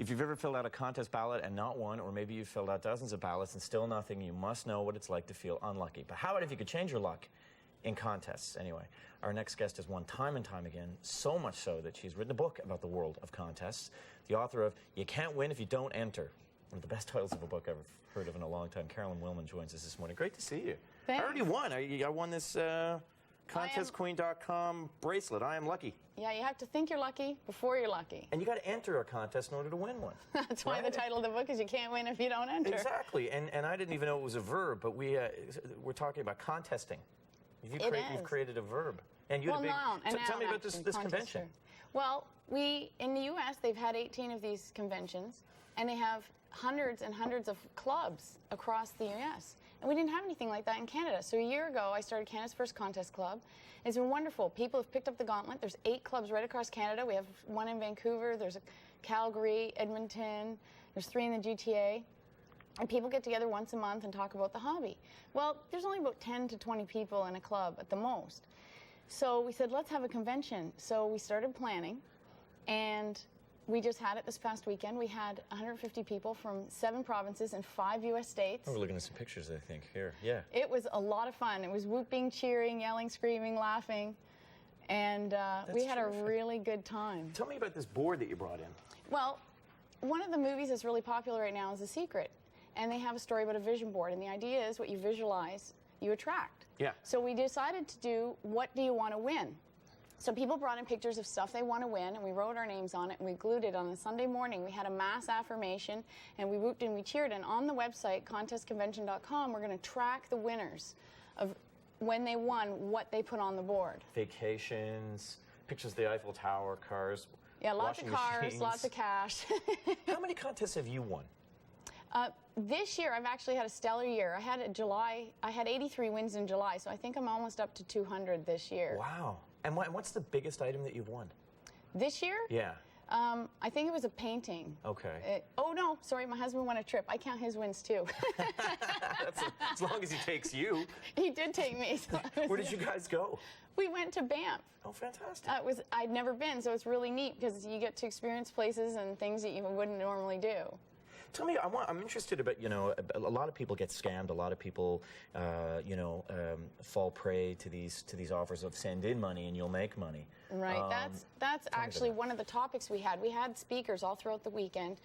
If you've ever filled out a contest ballot and not won, or maybe you've filled out dozens of ballots and still nothing, you must know what it's like to feel unlucky. But how about if you could change your luck in contests? Anyway, our next guest has won time and time again, so much so that she's written a book about the world of contests. The author of You Can't Win If You Don't Enter, one of the best titles of a book I've heard of in a long time. Carolyn Willman joins us this morning. Great to see you. Thanks. I already won. I won this contestqueen.com bracelet. I am lucky. Yeah, you have to think you're lucky before you're lucky. And you got to enter a contest in order to win one. That's why the title of the book is You Can't Win If You Don't Enter. Exactly. And I didn't even know it was a verb, but we're talking about contesting. You've created a verb. And you had a big, noun, tell me about this convention. Well, in the U.S., they've had 18 of these conventions, and they have hundreds and hundreds of clubs across the U.S. And we didn't have anything like that in Canada. So a year ago, I started Canada's first contest club. It's been wonderful. People have picked up the gauntlet. There's 8 clubs right across Canada. We have one in Vancouver. There's a Calgary, Edmonton. There's 3 in the GTA. And people get together once a month and talk about the hobby. Well, there's only about 10 to 20 people in a club at the most. So we said, let's have a convention. So we started planning, and we just had it this past weekend. We had 150 people from 7 provinces and 5 U.S. states. Oh, we're looking at some pictures, I think, here. Yeah. It was a lot of fun. It was whooping, cheering, yelling, screaming, laughing, and we had terrific. a really good time. Tell me about this board that you brought in. Well, one of the movies that's really popular right now is The Secret, and they have a story about a vision board, and the idea is what you visualize, you attract. Yeah. So we decided to do, what do you want to win? So people brought in pictures of stuff they want to win, and we wrote our names on it, and we glued it on a Sunday morning. We had a mass affirmation, and we whooped and we cheered. And on the website, contestconvention.com, we're going to track the winners of when they won, what they put on the board. Vacations, pictures of the Eiffel Tower, cars, yeah, lots of cars, machines. Lots of cash. How many contests have you won? This year, I've actually had a stellar year. I had 83 wins in July, so I think I'm almost up to 200 this year. Wow. And what's the biggest item that you've won? This year? Yeah. I think it was a painting. Okay. Oh, no, sorry, my husband won a trip. I count his wins, too. As long as he takes you. He did take me. So where did you guys go? We went to Banff. Oh, fantastic. I'd never been, so it's really neat because you get to experience places and things that you wouldn't normally do. Tell me, I'm interested about, a lot of people get scammed. A lot of people, fall prey to these offers of send in money and you'll make money. Right. That's actually one of the topics we had. We had speakers all throughout the weekend,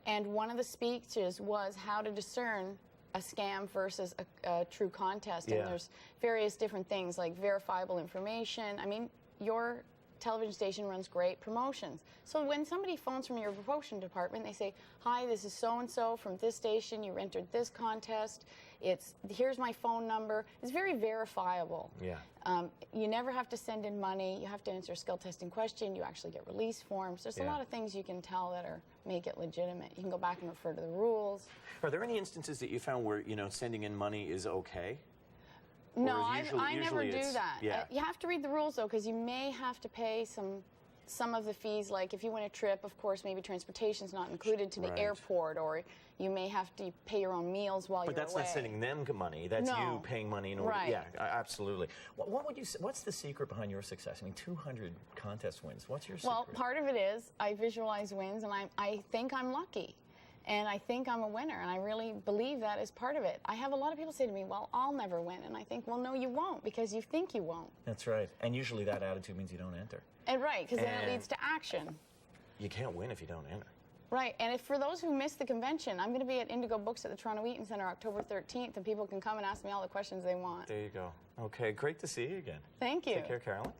and one of the speeches was how to discern a scam versus a true contest. Yeah. And there's various different things like verifiable information. I mean, your television station runs great promotions. So when somebody phones from your promotion department, they say, hi, this is so-and-so from this station, you entered this contest, here's my phone number. It's very verifiable. Yeah. You never have to send in money, you have to answer a skill testing question, you actually get release forms. There's a lot of things you can tell that make it legitimate. You can go back and refer to the rules. Are there any instances that you found where, sending in money is okay? No, I never do that. Yeah. You have to read the rules, though, because you may have to pay some of the fees. Like if you win a trip, of course, maybe transportation's not included to the airport, or you may have to pay your own meals while you're away. But that's not sending them money. That's you paying money in order. Right. Yeah, absolutely. What would you say? What's the secret behind your success? I mean, 200 contest wins. What's your secret? Well, part of it is I visualize wins, and I think I'm lucky. And I think I'm a winner, and I really believe that is part of it. I have a lot of people say to me, well, I'll never win. And I think, well, no, you won't, because you think you won't. That's right. And usually that attitude means you don't enter. And right, because then it leads to action. You can't win if you don't enter. Right, and for those who missed the convention, I'm going to be at Indigo Books at the Toronto Eaton Centre October 13th, and people can come and ask me all the questions they want. There you go. Okay, great to see you again. Thank you. Take care, Carolyn.